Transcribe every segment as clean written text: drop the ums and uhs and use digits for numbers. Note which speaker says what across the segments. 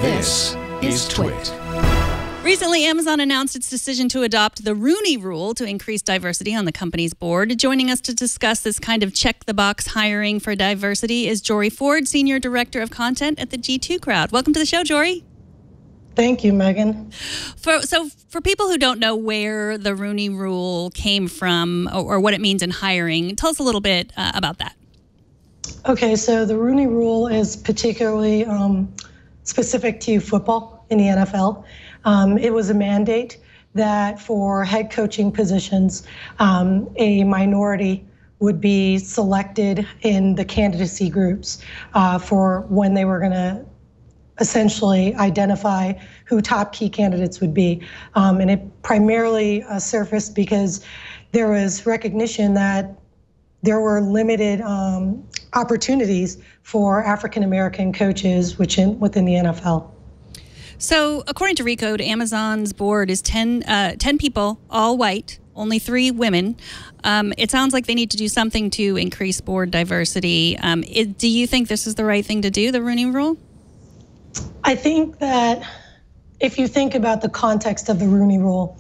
Speaker 1: This is TWiT.
Speaker 2: Recently, Amazon announced its decision to adopt the Rooney Rule to increase diversity on the company's board. Joining us to discuss this kind of check-the-box hiring for diversity is Jory Ford, Senior Director of Content at the G2 Crowd. Welcome to the show, Jory.
Speaker 3: Thank you, Megan.
Speaker 2: For people who don't know where the Rooney Rule came from or what it means in hiring, tell us a little bit about that.
Speaker 3: Okay, so the Rooney Rule is particularly specific to football in the NFL. It was a mandate that for head coaching positions, a minority would be selected in the candidacy groups for when they were going to essentially identify who top key candidates would be. And it primarily surfaced because there was recognition that there were limited opportunities for African-American coaches within the NFL.
Speaker 2: So according to Recode, Amazon's board is 10 people, all white, only 3 women. It sounds like they need to do something to increase board diversity. Do you think this is the right thing to do, the Rooney Rule?
Speaker 3: I think that if you think about the context of the Rooney Rule,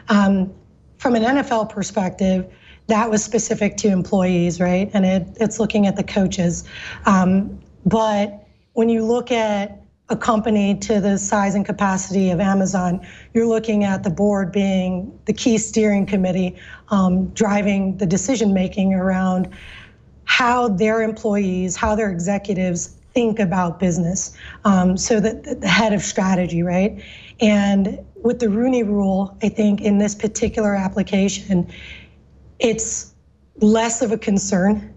Speaker 3: from an NFL perspective, that was specific to employees, right? And it's looking at the coaches. But when you look at a company to the size and capacity of Amazon, you're looking at the board being the key steering committee, driving the decision-making around how their employees, how their executives think about business. So that the head of strategy, right? And with the Rooney Rule, I think in this particular application, it's less of a concern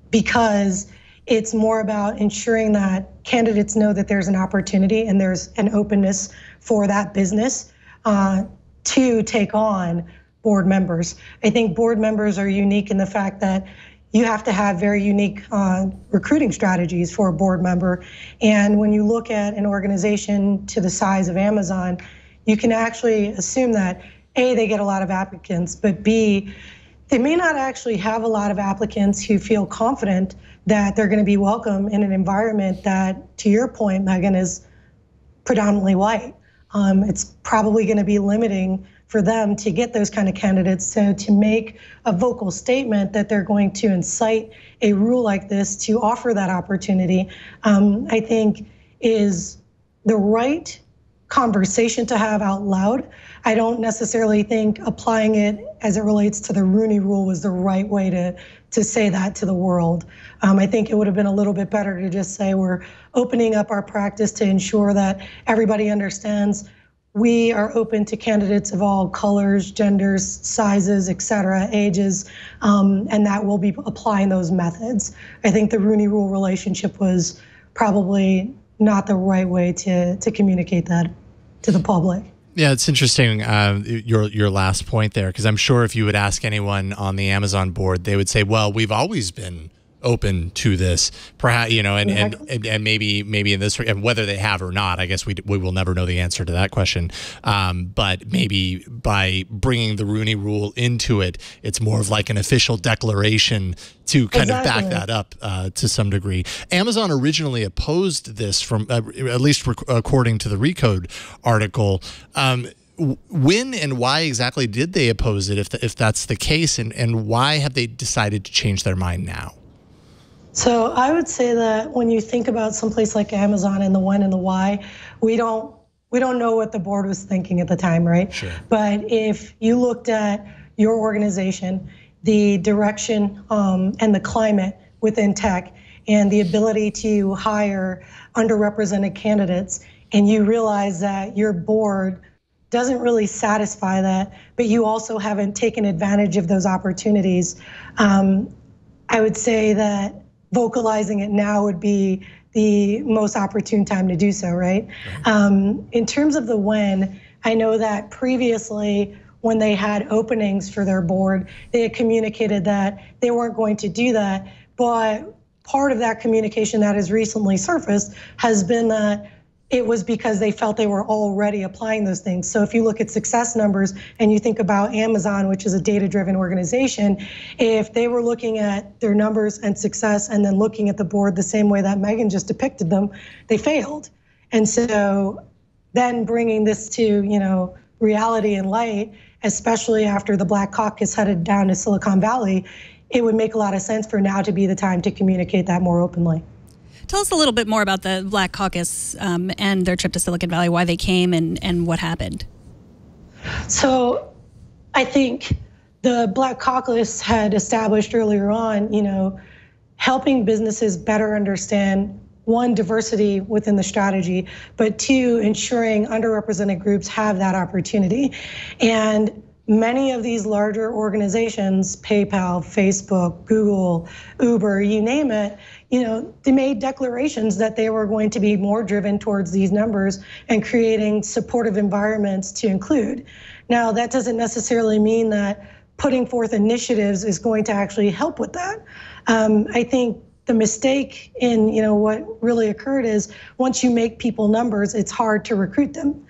Speaker 3: because it's more about ensuring that candidates know that there's an opportunity and there's an openness for that business to take on board members. I think board members are unique in the fact that you have to have very unique recruiting strategies for a board member. And when you look at an organization to the size of Amazon, you can actually assume that A, they get a lot of applicants, but B, they may not actually have a lot of applicants who feel confident that they're going to be welcome in an environment that, to your point, Megan, is predominantly white. It's probably going to be limiting for them to get those kind of candidates. So to make a vocal statement that they're going to incite a rule like this to offer that opportunity, I think is the right conversation to have out loud. I don't necessarily think applying it as it relates to the Rooney Rule was the right way to say that to the world. I think it would have been a little bit better to just say we're opening up our practice to ensure that everybody understands we are open to candidates of all colors, genders, sizes, et cetera, ages, and that we'll be applying those methods. I think the Rooney Rule relationship was probably not the right way to communicate that to the public.
Speaker 1: Yeah, it's interesting, your last point there, because I'm sure if you would ask anyone on the Amazon board, they would say, well, we've always been open to this, perhaps, you know, and maybe in this, and whether they have or not, I guess we will never know the answer to that question. But maybe by bringing the Rooney Rule into it, it's more of like an official declaration to kind of back that up to some degree. Amazon originally opposed this, from at least according to the Recode article. When and why exactly did they oppose it, if that's the case, and why have they decided to change their mind now?
Speaker 3: So I would say that when you think about someplace like Amazon and the when and the why, we don't know what the board was thinking at the time, right?
Speaker 1: Sure.
Speaker 3: But if you looked at your organization, the direction and the climate within tech and the ability to hire underrepresented candidates, and you realize that your board doesn't really satisfy that, but you also haven't taken advantage of those opportunities, I would say that vocalizing it now would be the most opportune time to do so, right? In terms of the when, I know that previously when they had openings for their board, they had communicated that they weren't going to do that. But part of that communication that has recently surfaced has been that it was because they felt they were already applying those things. So if you look at success numbers and you think about Amazon, which is a data-driven organization, if they were looking at their numbers and success and then looking at the board the same way that Megan just depicted them, they failed. And so then bringing this to, reality and light, especially after the Black Caucus headed down to Silicon Valley, it would make a lot of sense for now to be the time to communicate that more openly.
Speaker 2: Tell us a little bit more about the Black Caucus and their trip to Silicon Valley, why they came and what happened.
Speaker 3: So I think the Black Caucus had established earlier on, helping businesses better understand, one, diversity within the strategy, but two, ensuring underrepresented groups have that opportunity. And many of these larger organizations, PayPal, Facebook, Google, Uber, you name it, they made declarations that they were going to be more driven towards these numbers and creating supportive environments to include. Now, that doesn't necessarily mean that putting forth initiatives is going to actually help with that. I think the mistake in what really occurred is once you make people numbers, it's hard to recruit them.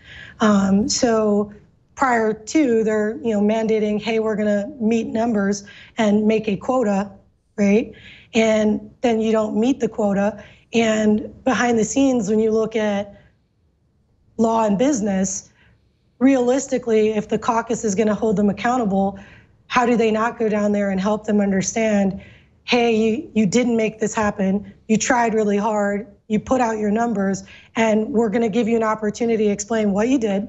Speaker 3: So prior to they're mandating, hey, we're gonna meet numbers and make a quota, right? And then you don't meet the quota. And behind the scenes, when you look at law and business, realistically, if the caucus is gonna hold them accountable, how do they not go down there and help them understand, hey, you didn't make this happen. You tried really hard. You put out your numbers, and we're going to give you an opportunity to explain what you did,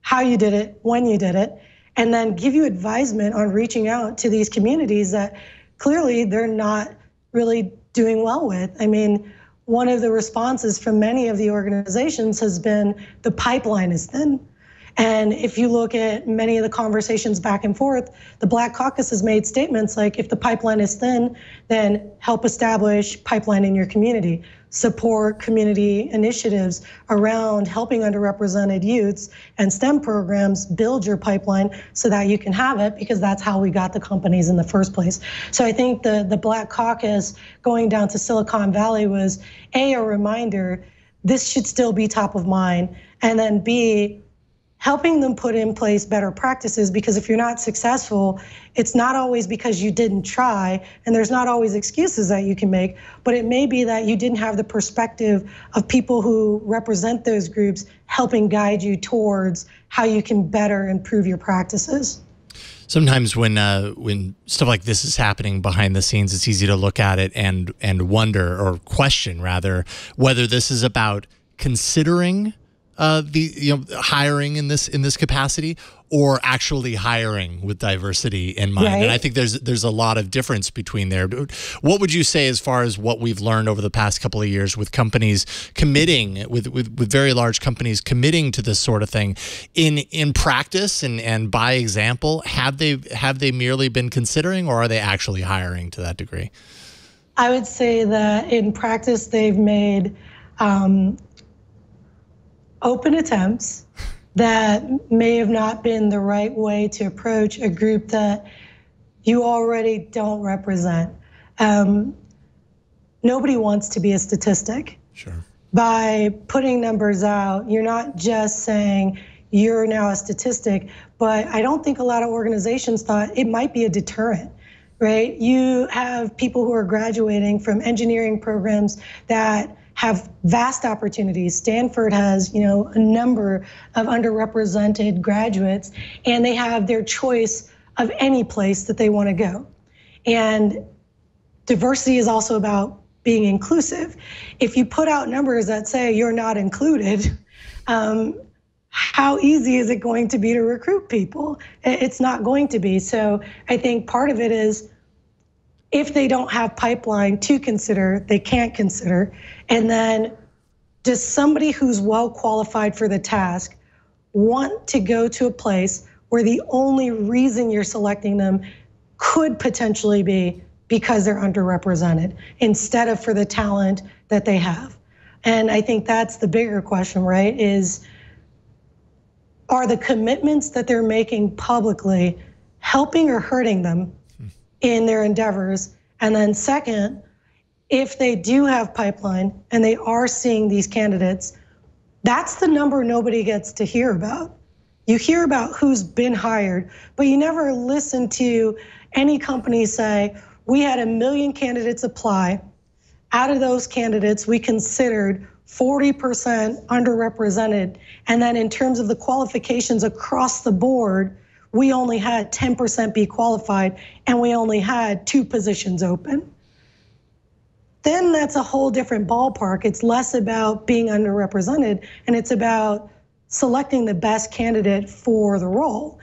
Speaker 3: how you did it, when you did it, and then give you advisement on reaching out to these communities that clearly they're not really doing well with. I mean, one of the responses from many of the organizations has been the pipeline is thin. And if you look at many of the conversations back and forth, the Black Caucus has made statements like, if the pipeline is thin, then help establish pipeline in your community. Support community initiatives around helping underrepresented youths and STEM programs build your pipeline so that you can have it, because that's how we got the companies in the first place. So I think the Black Caucus going down to Silicon Valley was A, a reminder, this should still be top of mind, and then B, helping them put in place better practices, because if you're not successful, it's not always because you didn't try, and there's not always excuses that you can make, but it may be that you didn't have the perspective of people who represent those groups helping guide you towards how you can better improve your practices.
Speaker 1: Sometimes when stuff like this is happening behind the scenes, it's easy to look at it and wonder, or question rather, whether this is about considering hiring in this capacity, or actually hiring with diversity in mind. Right. And I think there's a lot of difference between there. What would you say as far as what we've learned over the past couple of years with companies committing, with very large companies committing to this sort of thing in practice and by example? Have they merely been considering, or are they actually hiring to that degree?
Speaker 3: I would say that in practice they've made open attempts that may have not been the right way to approach a group that you already don't represent. Nobody wants to be a statistic.
Speaker 1: Sure.
Speaker 3: By putting numbers out, you're not just saying you're now a statistic, but I don't think a lot of organizations thought it might be a deterrent, right? You have people who are graduating from engineering programs that have vast opportunities. Stanford has, a number of underrepresented graduates, and they have their choice of any place that they want to go. And diversity is also about being inclusive. If you put out numbers that say you're not included, how easy is it going to be to recruit people? It's not going to be. So I think part of it is, if they don't have pipeline to consider, they can't consider. And then does somebody who's well qualified for the task want to go to a place where the only reason you're selecting them could potentially be because they're underrepresented, instead of for the talent that they have? And I think that's the bigger question, right? Are the commitments that they're making publicly helping or hurting them in their endeavors? And then second, if they do have pipeline and they are seeing these candidates, that's the number nobody gets to hear about. You hear about who's been hired, but you never listen to any company say, we had 1 million candidates apply. Out of those candidates, we considered 40% underrepresented. And then in terms of the qualifications across the board, we only had 10% be qualified and we only had 2 positions open. Then that's a whole different ballpark. It's less about being underrepresented and it's about selecting the best candidate for the role.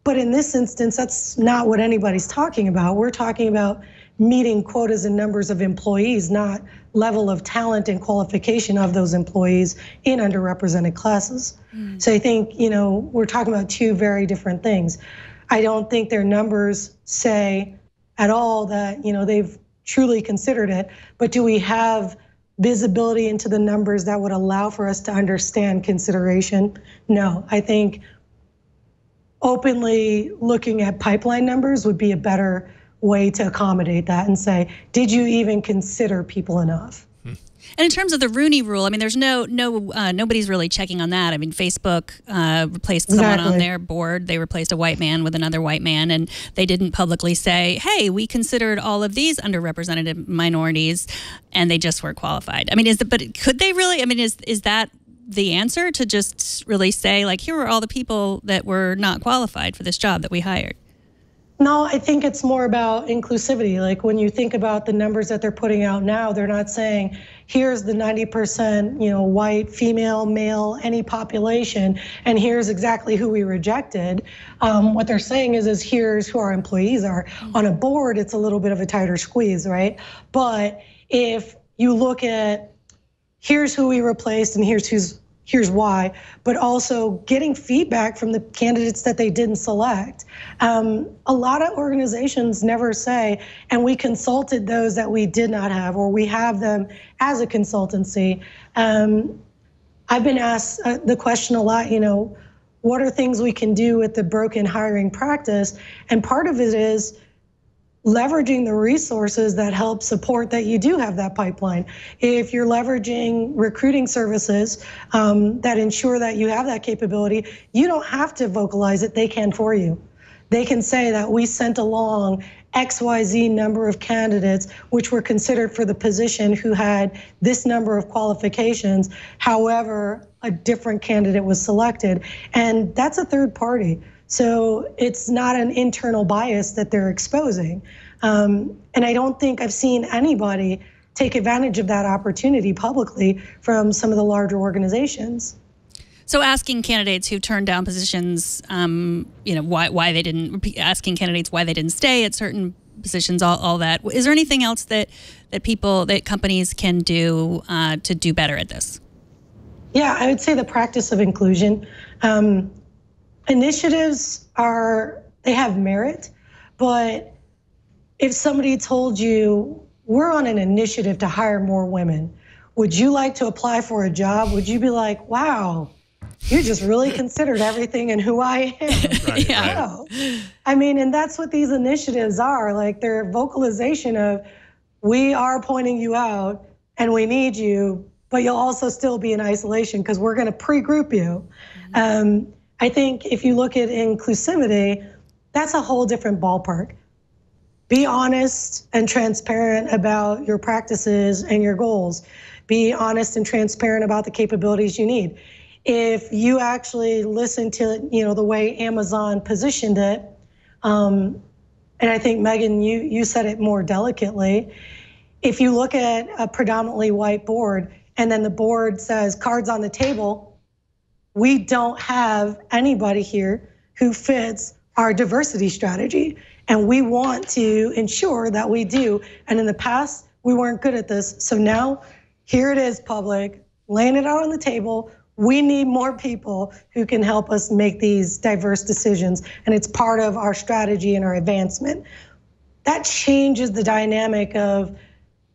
Speaker 3: But in this instance, that's not what anybody's talking about. We're talking about meeting quotas and numbers of employees, not level of talent and qualification of those employees in underrepresented classes. So I think, we're talking about 2 very different things. I don't think their numbers say at all that, they've truly considered it, but do we have visibility into the numbers that would allow for us to understand consideration? No, I think openly looking at pipeline numbers would be a better way to accommodate that and say, did you even consider people enough?
Speaker 2: And in terms of the Rooney Rule, I mean, there's nobody's really checking on that. I mean, Facebook replaced someone on their board. They replaced a white man with another white man, and they didn't publicly say, hey, we considered all of these underrepresented minorities, and they just weren't qualified. I mean, but could they really? I mean, is that the answer, to just really say, like, here are all the people that were not qualified for this job that we hired?
Speaker 3: No, I think it's more about inclusivity. Like when you think about the numbers that they're putting out now, they're not saying, here's the 90%, white, female, male, any population, and here's exactly who we rejected. What they're saying is here's who our employees are. On a board, it's a little bit of a tighter squeeze, right? But if you look at here's who we replaced and here's why, but also getting feedback from the candidates that they didn't select. A lot of organizations never say, and we consulted those that we did not have, or we have them as a consultancy. I've been asked the question a lot, what are things we can do with the broken hiring practice? And part of it is leveraging the resources that help support that you do have that pipeline. If you're leveraging recruiting services that ensure that you have that capability, you don't have to vocalize it, they can for you. They can say that we sent along XYZ number of candidates which were considered for the position who had this number of qualifications. However, a different candidate was selected, and that's a third party. So it's not an internal bias that they're exposing. And I don't think I've seen anybody take advantage of that opportunity publicly from some of the larger organizations.
Speaker 2: So asking candidates who turned down positions, why they didn't, asking candidates why they didn't stay at certain positions, all that. Is there anything else that companies can do to do better at this?
Speaker 3: Yeah, I would say the practice of inclusion. Initiatives they have merit, but if somebody told you, we're on an initiative to hire more women, would you like to apply for a job? Would you be like, wow, you just really considered everything and who I am?
Speaker 1: Right,
Speaker 2: yeah.
Speaker 3: Right. I mean, and that's what these initiatives are. Like they're vocalization of, we are pointing you out and we need you, but you'll also still be in isolation because we're gonna pre-group you. Mm-hmm. I think if you look at inclusivity, that's a whole different ballpark. Be honest and transparent about your practices and your goals. Be honest and transparent about the capabilities you need. If you actually listen to, the way Amazon positioned it, and I think Megan, you said it more delicately. If you look at a predominantly white board and then the board says cards on the table, we don't have anybody here who fits our diversity strategy. And we want to ensure that we do. And in the past, we weren't good at this. So now here it is, public, laying it out on the table. We need more people who can help us make these diverse decisions. And it's part of our strategy and our advancement. That changes the dynamic of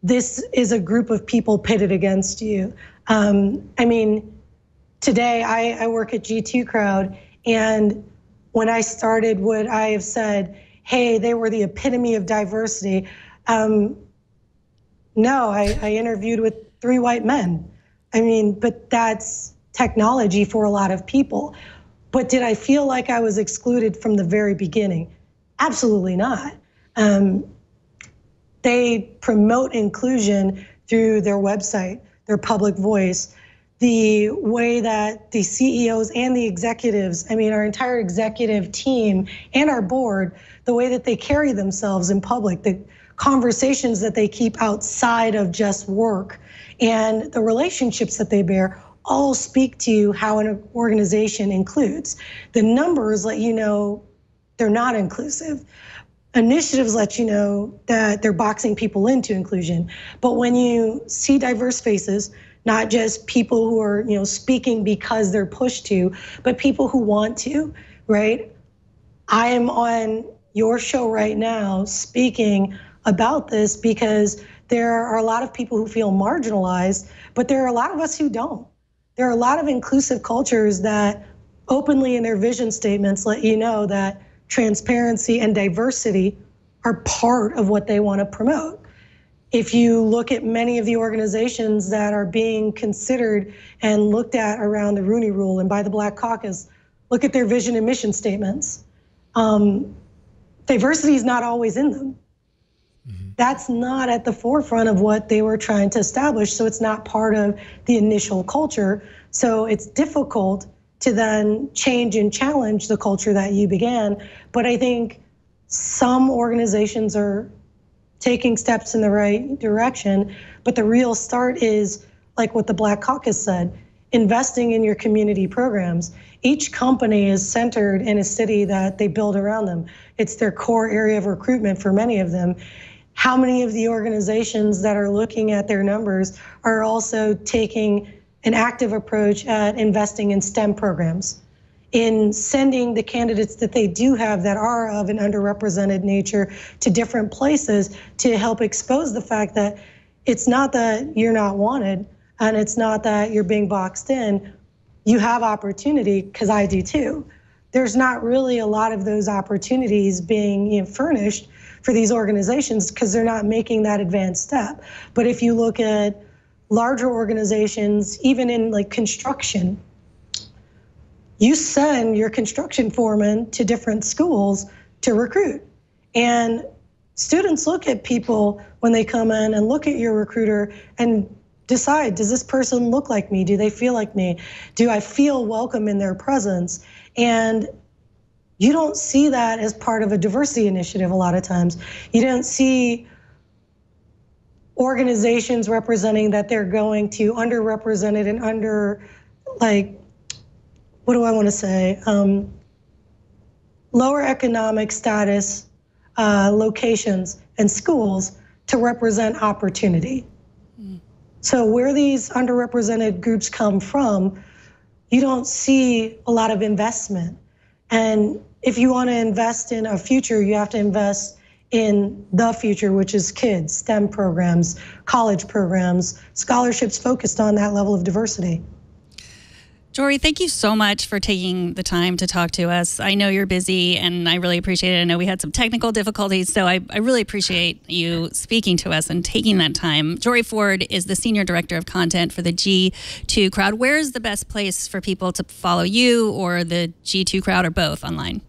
Speaker 3: this is a group of people pitted against you. Today, I work at G2 Crowd, and when I started, would I have said, hey, they were the epitome of diversity? No, I interviewed with 3 white men. But that's technology for a lot of people. But did I feel like I was excluded from the very beginning? Absolutely not. They promote inclusion through their website, their public voice, the way that the CEOs and the executives, I mean, our entire executive team and our board, the way that they carry themselves in public, the conversations that they keep outside of just work, and the relationships that they bear all speak to how an organization includes. The numbers let you know they're not inclusive. Initiatives let you know that they're boxing people into inclusion. But when you see diverse faces, not just people who are, speaking because they're pushed to, but people who want to, right? I am on your show right now speaking about this because there are a lot of people who feel marginalized, but there are a lot of us who don't. There are a lot of inclusive cultures that openly in their vision statements let you know that transparency and diversity are part of what they want to promote. If you look at many of the organizations that are being considered and looked at around the Rooney Rule and by the Black Caucus, look at their vision and mission statements. Diversity is not always in them. That's not at the forefront of what they were trying to establish, so it's not part of the initial culture. So it's difficult to then change and challenge the culture that you began. But I think some organizations are taking steps in the right direction, but the real start is like what the Black Caucus said, investing in your community programs. Each company is centered in a city that they build around them. It's their core area of recruitment for many of them. How many of the organizations that are looking at their numbers are also taking an active approach at investing in STEM programs, in sending the candidates that they do have that are of an underrepresented nature to different places to help expose the fact that it's not that you're not wanted and it's not that you're being boxed in. You have opportunity, because I do too. There's not really a lot of those opportunities being furnished for these organizations because they're not making that advanced step. But if you look at larger organizations, even in like construction, you send your construction foreman to different schools to recruit. And students look at people when they come in and look at your recruiter and decide, does this person look like me? Do they feel like me? Do I feel welcome in their presence? And you don't see that as part of a diversity initiative a lot of times. You don't see organizations representing that they're going to underrepresented and under, like, what do I want to say? Lower economic status locations and schools to represent opportunity. So where these underrepresented groups come from, you don't see a lot of investment. And if you want to invest in a future, you have to invest in the future, which is kids, STEM programs, college programs, scholarships focused on that level of diversity.
Speaker 2: Jory, thank you so much for taking the time to talk to us. I know you're busy and I really appreciate it. I know we had some technical difficulties, so I really appreciate you speaking to us and taking that time. Jory Ford is the Senior Director of Content for the G2 Crowd. Where is the best place for people to follow you or the G2 Crowd or both online?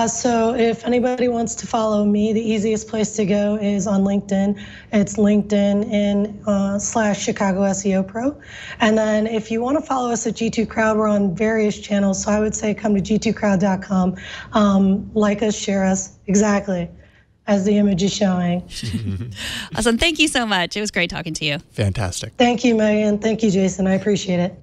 Speaker 3: So if anybody wants to follow me, the easiest place to go is on LinkedIn. It's LinkedIn / Chicago SEO Pro. And then if you want to follow us at G2 Crowd, we're on various channels. So I would say come to g2crowd.com, like us, share us, exactly, as the image is showing.
Speaker 2: Awesome. Thank you so much. It was great talking to you.
Speaker 1: Fantastic.
Speaker 3: Thank you, Megan. Thank you, Jason. I appreciate it.